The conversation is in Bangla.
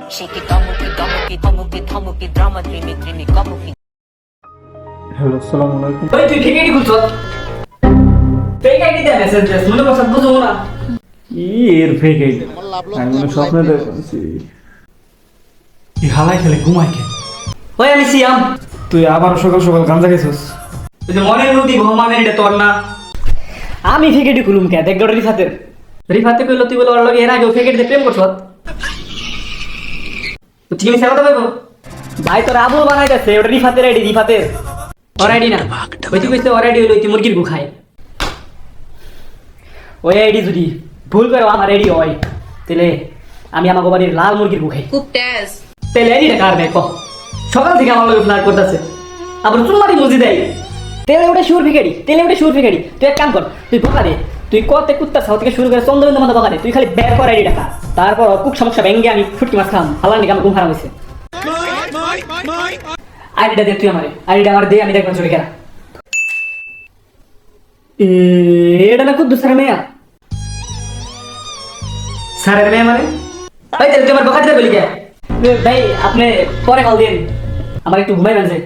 Shake it, dhamuki, drama, trimi, kamuki. Hello, আসসালামু আলাইকুম। ওই তুই ঠিক আইডি খুলছ ফেক আইডি দিয়ে মেসেজ দিস মনে কথা বুঝো না কি এর ফেক আইডি? আমি মনে স্বপ্নে দেখছি। কি হালাই খেলে ঘুমাই কে? ওই আমি সিয়াম তুই আবার সকাল সকাল গাঞ্জা খেয়েছিস? তুই যে মনের নদী ভ্রমণের এটা তোর না আমি ফেক আইডি খুলুম কে দেখ গড় রিফাতে কইলো তুই বলে ওর লগে এর আগে ফেক আইডি প্রেম করছ তো ঠিক আছে কথা বলবো ভাই তোর আবুল বানাইতেছে ওটা রিফাতের আইডি রিফাতের ওর আইডি না ওই তুই কইছিস ওর আইডি হইলো তুই মুরগির গু খায় ওই আইডি যদি ভুল করে আমার আইডি হয় তাহলে আমি আমার বাড়ির লাল মুরগির গু খাই Cook test. তাহলে আইডিটা কার দেখ সকাল থেকে আমার লগে ফ্লার্ট করতেছে আবার চুলমারি মুজি দেয় তেলে ওটা সুর ফিকারি তুই এক কাম কর তুই বোকা দে তুই কতে কুত্তা ছাও থেকে শুরু করে চন্দ্রবিন্দু মতো বোকা দে তুই খালি ব্যাক কর আইডি টাকা তারপর কুক সমস্যা ভেঙ্গে আমি ফুটকি মাছ খাম হালার নিকে আমার ঘুম হারাম হয়েছে আইডিটা দে তুই আমারে আইডিটা আমার দে আমি দেখবেন চলে গেলাম এটা না খুব দুসরা মেয়া স্যারের মেয়ে মানে ভাই তাহলে তুই আমার বোকা দিতে বলি কে ভাই আপনি পরে কল দিন আমার একটু ঘুমাই আছে